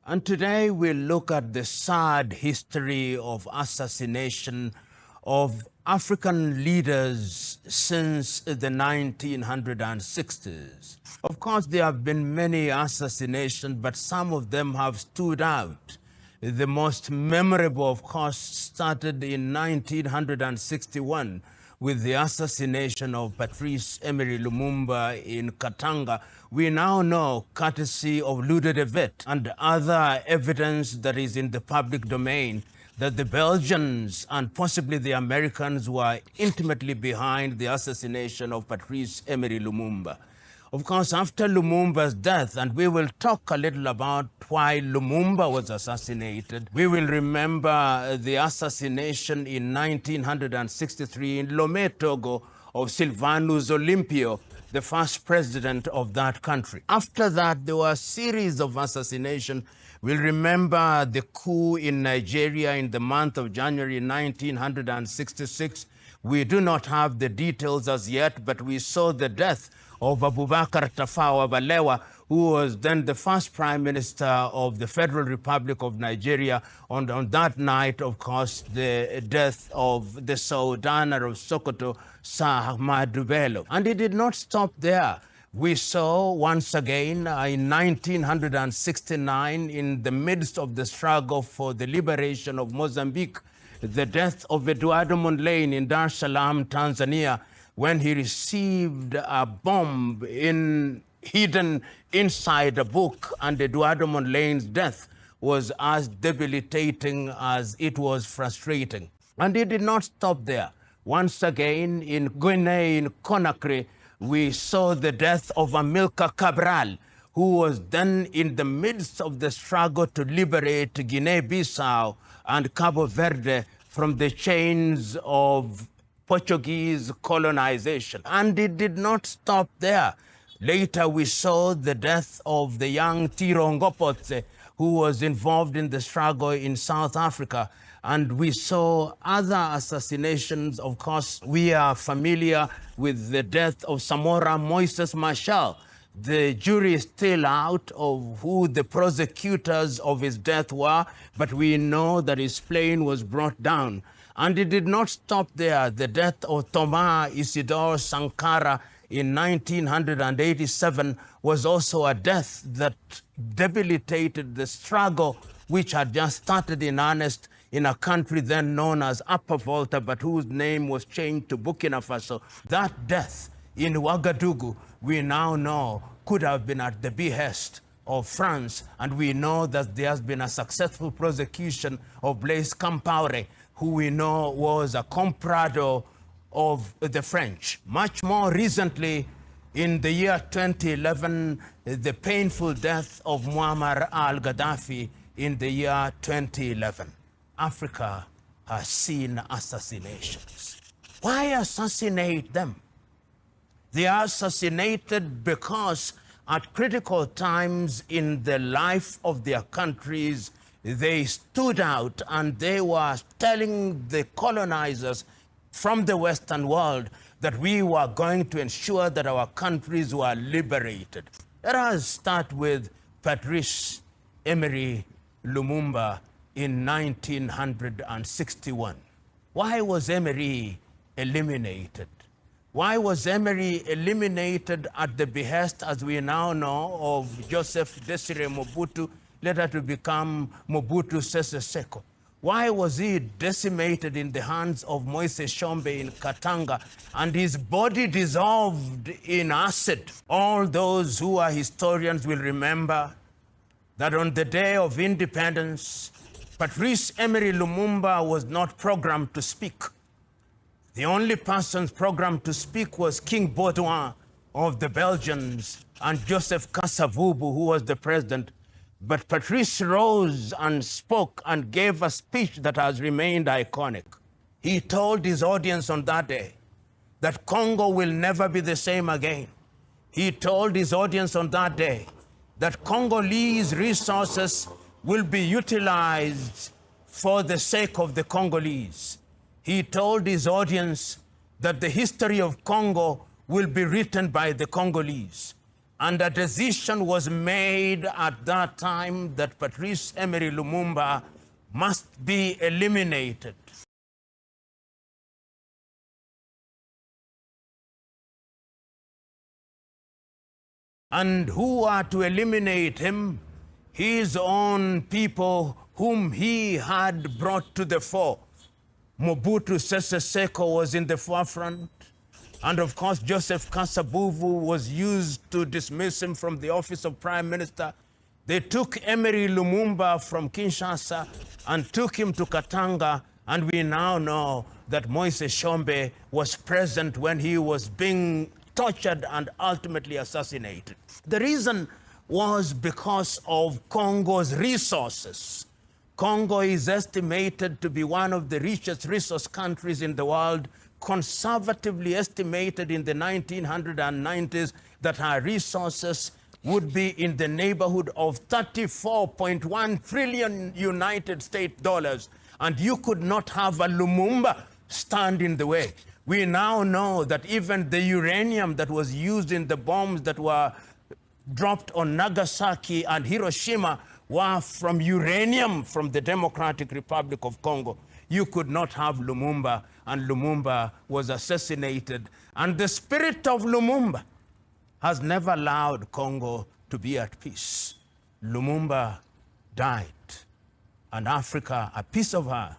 And today we'll look at the sad history of assassination of African leaders since the 1960s. Of course, there have been many assassinations, but some of them have stood out. The most memorable, of course, started in 1961 with the assassination of Patrice Emery Lumumba in Katanga. We now know, courtesy of Ludo de Vet and other evidence that is in the public domain, that the Belgians and possibly the Americans were intimately behind the assassination of Patrice Emery Lumumba. Of course, after Lumumba's death, and we will talk a little about why Lumumba was assassinated, we will remember the assassination in 1963 in Lomé, Togo, of Sylvanus Olympio, the first president of that country. After that, there were a series of assassinations. We'll remember the coup in Nigeria in the month of January 1966. We do not have the details as yet, but we saw the death of Abubakar Tafawa Balewa, who was then the first prime minister of the Federal Republic of Nigeria. On that night, of course, the death of the Sultan of Sokoto, Sir Ahmadu Bello. And it did not stop there. We saw once again in 1969, in the midst of the struggle for the liberation of Mozambique, the death of Eduardo Mondlane in Dar es Salaam, Tanzania, when he received a bomb hidden inside a book, and Eduardo Mondlane's death was as debilitating as it was frustrating. And it did not stop there. Once again, in Guinea, in Conakry, we saw the death of Amilcar Cabral, who was then in the midst of the struggle to liberate Guinea-Bissau and Cabo Verde from the chains of Portuguese colonization. And it did not stop there. Later, we saw the death of the young Tiro Ngopotse, who was involved in the struggle in South Africa. And we saw other assassinations. Of course, we are familiar with the death of Samora Moises Machel. The jury is still out of who the prosecutors of his death were, but we know that his plane was brought down. And it did not stop there. The death of Thomas Isidore Sankara in 1987 was also a death that debilitated the struggle which had just started in earnest in a country then known as Upper Volta, but whose name was changed to Burkina Faso. That death in Ouagadougou, we now know, could have been at the behest of France, and we know that there has been a successful prosecution of Blaise Compaoré, who we know was a comprador of the French. Much more recently, in the year 2011, the painful death of Muammar al-Gaddafi in the year 2011. Africa has seen assassinations. Why assassinate them? They are assassinated because at critical times in the life of their countries, they stood out and they were telling the colonizers from the Western world that we were going to ensure that our countries were liberated. Let us start with Patrice Emery Lumumba in 1961. Why was Emery eliminated? Why was Emery eliminated at the behest, as we now know, of Joseph Desire Mobutu, later to become Mobutu Sese Seko? Why was he decimated in the hands of Moise Tshombe in Katanga and his body dissolved in acid? All those who are historians will remember that on the day of independence, Patrice Emery Lumumba was not programmed to speak. The only persons programmed to speak was King Baudouin of the Belgians and Joseph Kasavubu, who was the president. But Patrice rose and spoke and gave a speech that has remained iconic. He told his audience on that day that Congo will never be the same again. He told his audience on that day that Congolese resources will be utilized for the sake of the Congolese. He told his audience that the history of Congo will be written by the Congolese. And a decision was made at that time that Patrice Emery Lumumba must be eliminated. And who are to eliminate him? His own people whom he had brought to the fore. Mobutu Sese Seko was in the forefront. And of course, Joseph Kasavubu was used to dismiss him from the office of Prime Minister. They took Emery Lumumba from Kinshasa and took him to Katanga. And we now know that Moise Tshombe was present when he was being tortured and ultimately assassinated. The reason was because of Congo's resources. Congo is estimated to be one of the richest resource countries in the world, conservatively estimated in the 1990s that our resources would be in the neighborhood of 34.1 trillion United States dollars. And you could not have a Lumumba stand in the way. We now know that even the uranium that was used in the bombs that were dropped on Nagasaki and Hiroshima were from uranium from the Democratic Republic of Congo. You could not have Lumumba, and Lumumba was assassinated. And the spirit of Lumumba has never allowed Congo to be at peace. Lumumba died, and Africa, a piece of her,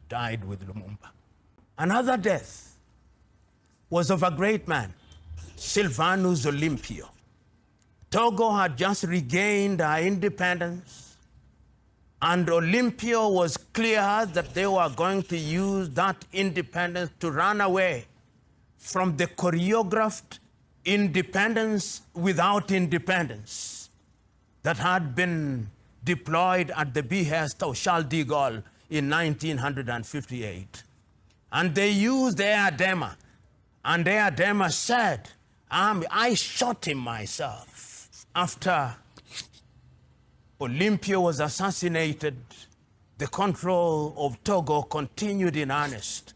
died with Lumumba. Another death was of a great man, Sylvanus Olympio. Togo had just regained her independence, and Olympio was clear that they were going to use that independence to run away from the choreographed independence without independence that had been deployed at the behest of Charles de Gaulle in 1958. And they used Eyadema, and Eyadema said, I shot him myself. After Olympio was assassinated, the control of Togo continued in earnest.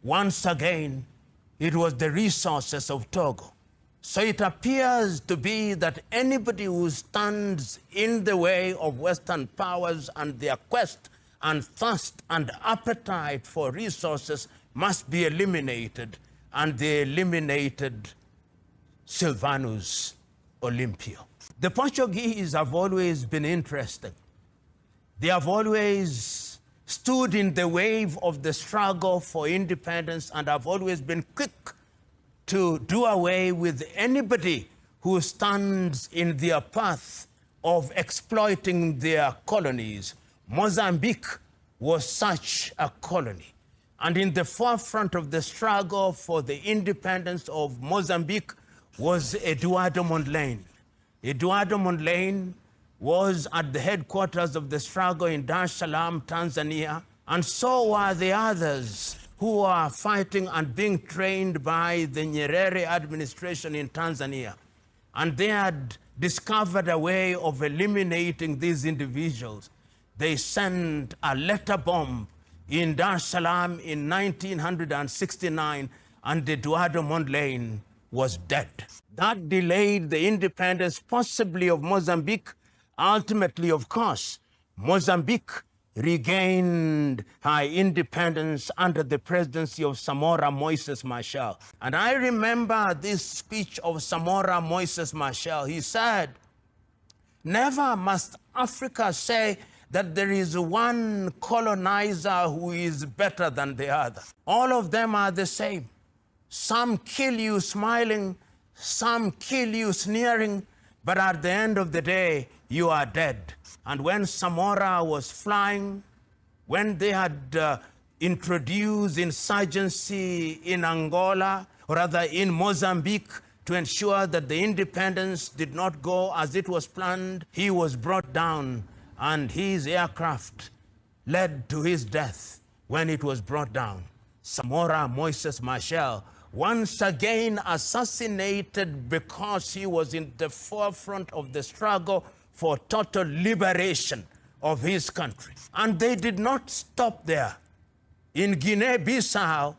Once again, it was the resources of Togo. So it appears to be that anybody who stands in the way of Western powers and their quest and thirst and appetite for resources must be eliminated. And they eliminated Sylvanus Olympio. The Portuguese have always been interesting. They have always stood in the wave of the struggle for independence and have always been quick to do away with anybody who stands in their path of exploiting their colonies. Mozambique was such a colony. And in the forefront of the struggle for the independence of Mozambique was Eduardo Mondlane. Eduardo Mondlane was at the headquarters of the struggle in Dar es Salaam, Tanzania, and so were the others who are fighting and being trained by the Nyerere administration in Tanzania. And they had discovered a way of eliminating these individuals. They sent a letter bomb in Dar es Salaam in 1969, and Eduardo Mondlane was dead. That delayed the independence, possibly of Mozambique. Ultimately, of course, Mozambique regained her independence under the presidency of Samora Moises Machel. And I remember this speech of Samora Moises Machel. He said, "Never must Africa say that there is one colonizer who is better than the other. All of them are the same. Some kill you smiling, some kill you sneering, but at the end of the day, you are dead." And when Samora was flying, when they had introduced insurgency in Angola, or rather in Mozambique, to ensure that the independence did not go as it was planned, he was brought down, and his aircraft led to his death when it was brought down. Samora Moises Machel, once again assassinated because he was in the forefront of the struggle for total liberation of his country. And they did not stop there. In Guinea-Bissau,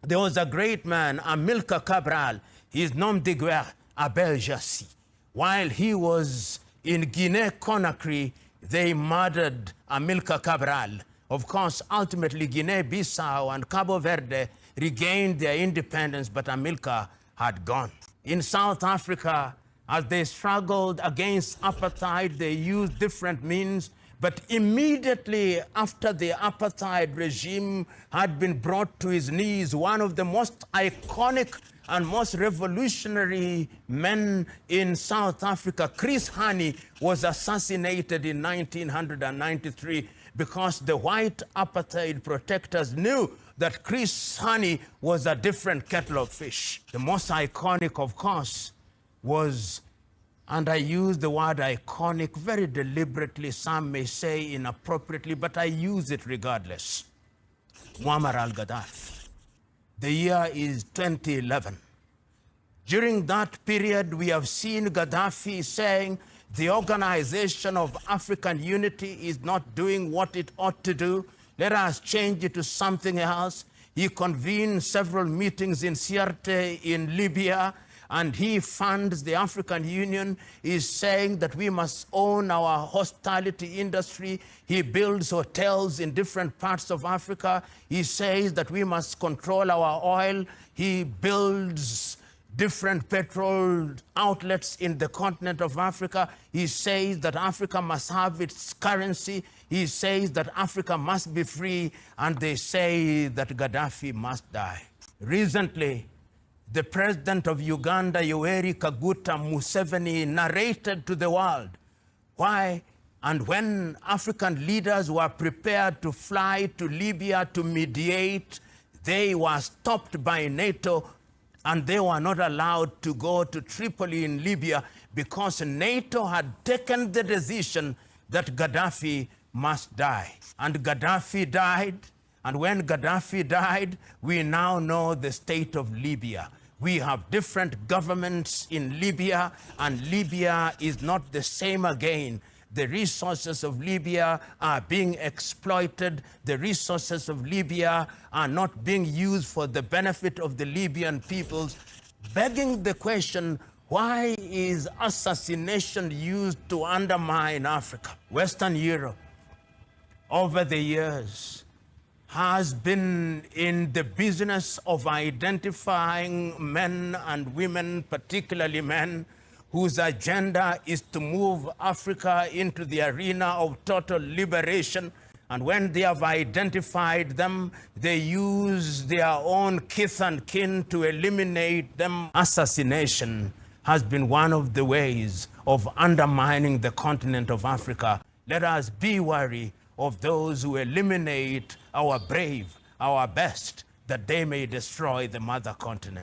there was a great man, Amilcar Cabral. His nom de guerre, Abel Jassy. While he was in Guinea-Conakry, they murdered Amilcar Cabral. Of course, ultimately, Guinea-Bissau and Cabo Verde regained their independence, but Amilcar had gone. In South Africa, as they struggled against apartheid, they used different means, but immediately after the apartheid regime had been brought to his knees, one of the most iconic and most revolutionary men in South Africa, Chris Hani, was assassinated in 1993 because the white apartheid protectors knew that Chris Hani was a different kettle of fish. The most iconic, of course, was, and I use the word iconic very deliberately, some may say inappropriately, but I use it regardless, Muammar al-Gaddafi. The year is 2011. During that period, we have seen Gaddafi saying the Organization of African Unity is not doing what it ought to do. Let us change it to something else. He convened several meetings in Sirte in Libya, and he funds the African Union. He's saying that we must own our hospitality industry. He builds hotels in different parts of Africa. He says that we must control our oil. He builds different petrol outlets in the continent of Africa. He says that Africa must have its currency. He says that Africa must be free, and they say that Gaddafi must die. Recently, the president of Uganda, Yoweri Kaguta Museveni, narrated to the world why and when African leaders were prepared to fly to Libya to mediate, they were stopped by NATO and they were not allowed to go to Tripoli in Libya because NATO had taken the decision that Gaddafi must die. And Gaddafi died, and when Gaddafi died, we now know the state of Libya. We have different governments in Libya, and Libya is not the same again. The resources of Libya are being exploited. The resources of Libya are not being used for the benefit of the Libyan peoples, begging the question, why is assassination used to undermine Africa? Western Europe, over the years, has been in the business of identifying men and women, particularly men, whose agenda is to move Africa into the arena of total liberation. And when they have identified them, they use their own kith and kin to eliminate them. Assassination has been one of the ways of undermining the continent of Africa. Let us be wary of those who eliminate our brave, our best, that they may destroy the mother continent.